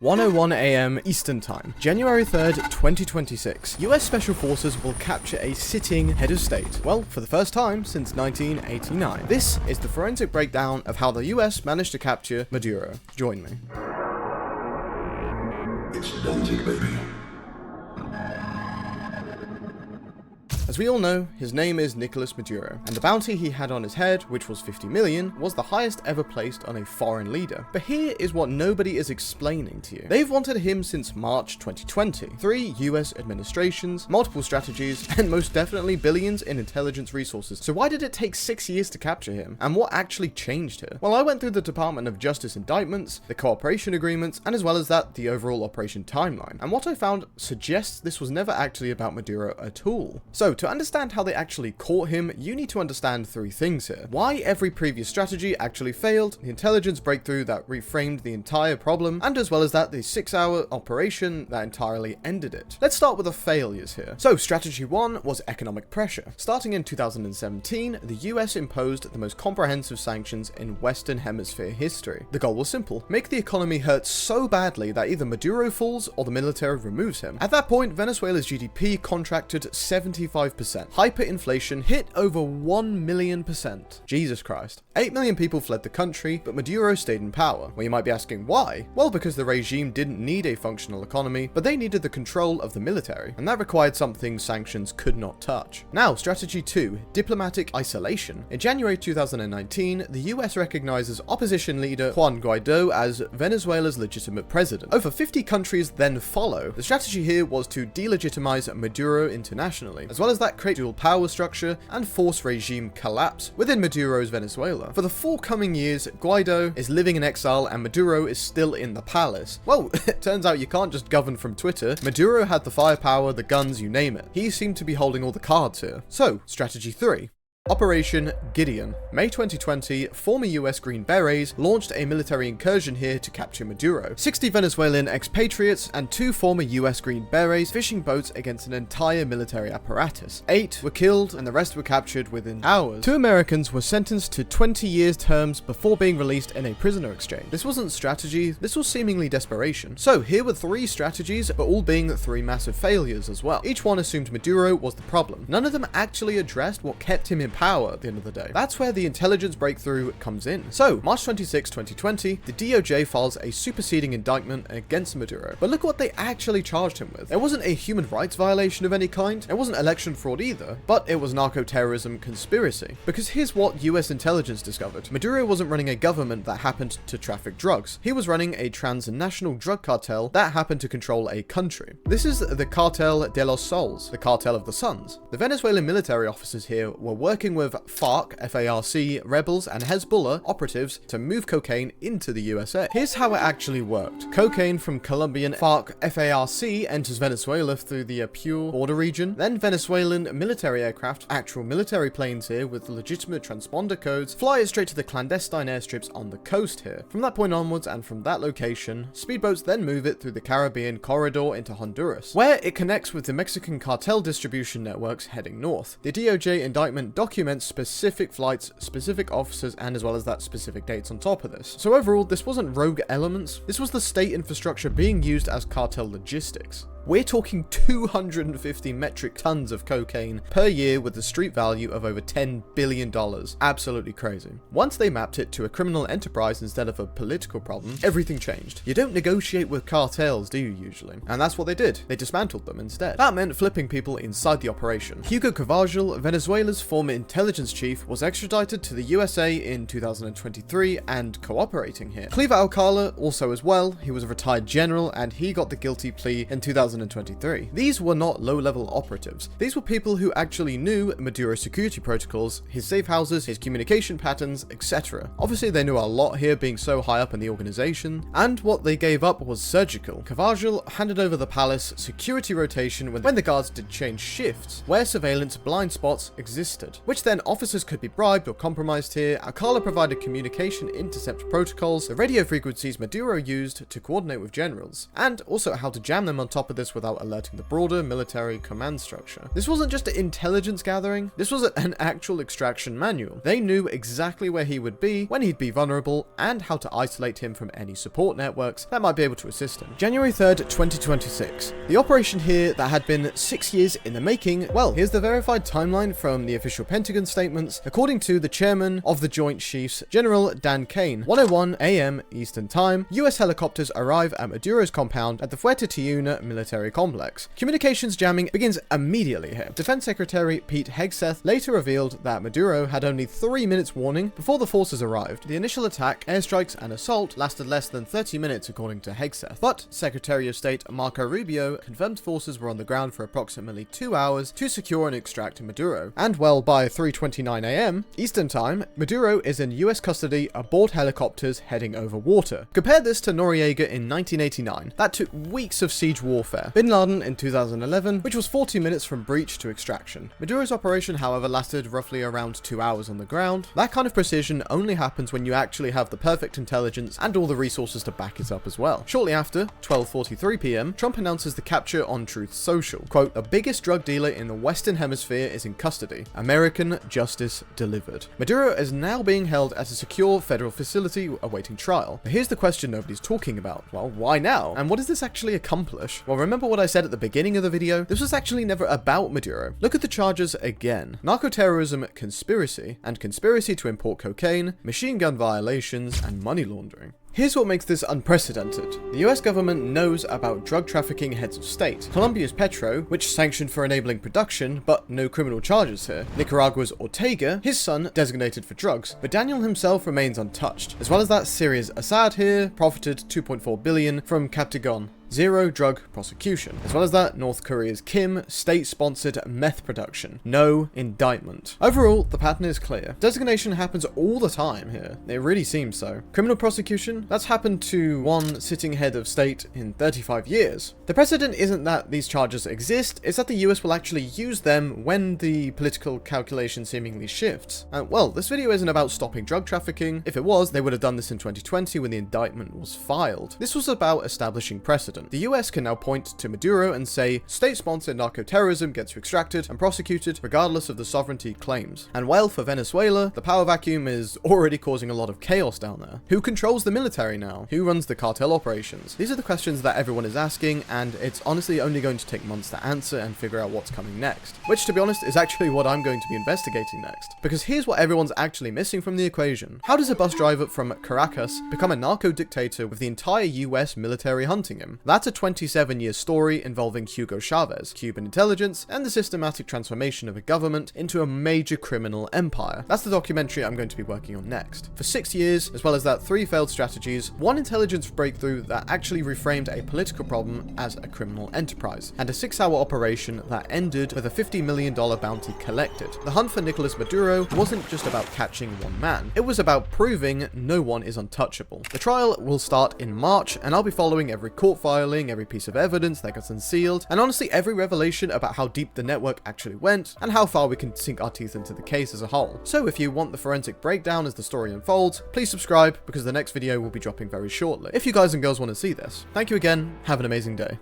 1:01 AM Eastern Time, January 3rd, 2026. US Special Forces will capture a sitting head of state. Well, for the first time since 1989. This is the forensic breakdown of how the US managed to capture Maduro. Join me. It's daunting, baby. As we all know, his name is Nicolás Maduro, and the bounty he had on his head, which was 50 million, was the highest ever placed on a foreign leader. But here is what nobody is explaining to you. They've wanted him since March 2020. 3 US administrations, multiple strategies, and most definitely billions in intelligence resources. So why did it take 6 years to capture him? And what actually changed here? Well, I went through the Department of Justice indictments, the cooperation agreements, and as well as that, the overall operation timeline. And what I found suggests this was never actually about Maduro at all. So, to understand how they actually caught him, you need to understand 3 things here. Why every previous strategy actually failed, the intelligence breakthrough that reframed the entire problem, and as well as that, the 6-hour operation that entirely ended it. Let's start with the failures here. So, strategy 1 was economic pressure. Starting in 2017, the US imposed the most comprehensive sanctions in Western Hemisphere history. The goal was simple: make the economy hurt so badly that either Maduro falls or the military removes him. At that point, Venezuela's GDP contracted 75%. Hyperinflation hit over 1 million %. Jesus Christ. 8 million people fled the country, but Maduro stayed in power. Well, you might be asking why? Well, because the regime didn't need a functional economy, but they needed the control of the military, and that required something sanctions could not touch. Now, strategy 2, diplomatic isolation. In January 2019, the US recognizes opposition leader Juan Guaido as Venezuela's legitimate president. Over 50 countries then follow. The strategy here was to delegitimize Maduro internationally, as well as that create dual power structure and force regime collapse within Maduro's Venezuela. For the 4 coming years, Guaido is living in exile and Maduro is still in the palace. Well, it turns out you can't just govern from Twitter. Maduro had the firepower, the guns, you name it. He seemed to be holding all the cards here. So, strategy 3. Operation Gideon. May 2020, former US Green Berets launched a military incursion here to capture Maduro. 60 Venezuelan expatriates and 2 former US Green Berets fishing boats against an entire military apparatus. 8 were killed and the rest were captured within hours. 2 Americans were sentenced to 20 years terms before being released in a prisoner exchange. This wasn't strategy, this was seemingly desperation. So here were 3 strategies, but all being 3 massive failures as well. Each one assumed Maduro was the problem. None of them actually addressed what kept him in power at the end of the day. That's where the intelligence breakthrough comes in. So, March 26, 2020, the DOJ files a superseding indictment against Maduro. But look what they actually charged him with. It wasn't a human rights violation of any kind, it wasn't election fraud either, but it was narco-terrorism conspiracy. Because here's what US intelligence discovered. Maduro wasn't running a government that happened to traffic drugs. He was running a transnational drug cartel that happened to control a country. This is the Cartel de los Soles, the cartel of the suns. The Venezuelan military officers here were working with FARC, F-A-R-C, rebels, and Hezbollah operatives to move cocaine into the USA. Here's how it actually worked. Cocaine from Colombian FARC, F-A-R-C, enters Venezuela through the Pure border region. Then Venezuelan military aircraft, actual military planes here with legitimate transponder codes, fly it straight to the clandestine airstrips on the coast here. From that point onwards and from that location, speedboats then move it through the Caribbean corridor into Honduras, where it connects with the Mexican cartel distribution networks heading north. The DOJ indictment documents specific flights, specific officers, and as well as that specific dates on top of this. So overall, this wasn't rogue elements, this was the state infrastructure being used as cartel logistics. We're talking 250 metric tons of cocaine per year with a street value of over $10 billion. Absolutely crazy. Once they mapped it to a criminal enterprise instead of a political problem, everything changed. You don't negotiate with cartels, do you usually? And that's what they did. They dismantled them instead. That meant flipping people inside the operation. Hugo Carvajal, Venezuela's former intelligence chief, was extradited to the USA in 2023 and cooperating here. Clíver Alcalá also as well. He was a retired general and he got the guilty plea in 2023. These were not low-level operatives. These were people who actually knew Maduro's security protocols, his safe houses, his communication patterns, etc. Obviously, they knew a lot here being so high up in the organization, and what they gave up was surgical. Carvajal handed over the palace security rotation when the guards did change shifts, where surveillance blind spots existed, which then officers could be bribed or compromised here. Alcalá provided communication intercept protocols, the radio frequencies Maduro used to coordinate with generals, and also how to jam them on top of this without alerting the broader military command structure. This wasn't just intelligence gathering, this was an actual extraction manual. They knew exactly where he would be, when he'd be vulnerable, and how to isolate him from any support networks that might be able to assist him. January 3rd, 2026. The operation here that had been 6 years in the making, well, here's the verified timeline from the official Pentagon statements. According to the chairman of the Joint Chiefs, General Dan Caine, 1:01 a.m. Eastern Time, US helicopters arrive at Maduro's compound at the Fuerte Tiuna military complex. Communications jamming begins immediately here. Defense Secretary Pete Hegseth later revealed that Maduro had only 3 minutes warning before the forces arrived. The initial attack, airstrikes, and assault lasted less than 30 minutes according to Hegseth, but Secretary of State Marco Rubio confirmed forces were on the ground for approximately 2 hours to secure and extract Maduro. And well, by 3:29 a.m. Eastern Time, Maduro is in US custody aboard helicopters heading over water. Compare this to Noriega in 1989. That took weeks of siege warfare. Bin Laden in 2011, which was 40 minutes from breach to extraction. Maduro's operation, however, lasted roughly around 2 hours on the ground. That kind of precision only happens when you actually have the perfect intelligence and all the resources to back it up as well. Shortly after, 12:43 p.m, Trump announces the capture on Truth Social. Quote, "The biggest drug dealer in the Western Hemisphere is in custody. American justice delivered." Maduro is now being held at a secure federal facility awaiting trial. But here's the question nobody's talking about. Well, why now? And what does this actually accomplish? Well, remember what I said at the beginning of the video? This was actually never about Maduro. Look at the charges again. Narco-terrorism conspiracy, and conspiracy to import cocaine, machine gun violations, and money laundering. Here's what makes this unprecedented. The US government knows about drug trafficking heads of state. Colombia's Petro, which sanctioned for enabling production, but no criminal charges here. Nicaragua's Ortega, his son designated for drugs, but Daniel himself remains untouched. As well as that, Syria's Assad here profited $2.4 billion from Captagon. Zero drug prosecution. As well as that, North Korea's Kim, state-sponsored meth production. No indictment. Overall, the pattern is clear. Designation happens all the time here. It really seems so. Criminal prosecution? That's happened to one sitting head of state in 35 years. The precedent isn't that these charges exist, it's that the US will actually use them when the political calculation seemingly shifts. Well, this video isn't about stopping drug trafficking. If it was, they would have done this in 2020 when the indictment was filed. This was about establishing precedent. The US can now point to Maduro and say, state-sponsored narco-terrorism gets extracted and prosecuted regardless of the sovereignty claims. And while for Venezuela, the power vacuum is already causing a lot of chaos down there. Who controls the military now? Who runs the cartel operations? These are the questions that everyone is asking, and it's honestly only going to take months to answer and figure out what's coming next. Which, to be honest, is actually what I'm going to be investigating next. Because here's what everyone's actually missing from the equation. How does a bus driver from Caracas become a narco-dictator with the entire US military hunting him? That's a 27-year story involving Hugo Chavez, Cuban intelligence, and the systematic transformation of a government into a major criminal empire. That's the documentary I'm going to be working on next. For 6 years, as well as that 3 failed strategies, 1 intelligence breakthrough that actually reframed a political problem as a criminal enterprise, and a 6-hour operation that ended with a $50 million bounty collected. The hunt for Nicolás Maduro wasn't just about catching one man, it was about proving no one is untouchable. The trial will start in March, and I'll be following every court filing, every piece of evidence that gets unsealed, and honestly every revelation about how deep the network actually went, and how far we can sink our teeth into the case as a whole. So if you want the forensic breakdown as the story unfolds, please subscribe, because the next video will be dropping very shortly, if you guys and girls want to see this. Thank you again, have an amazing day.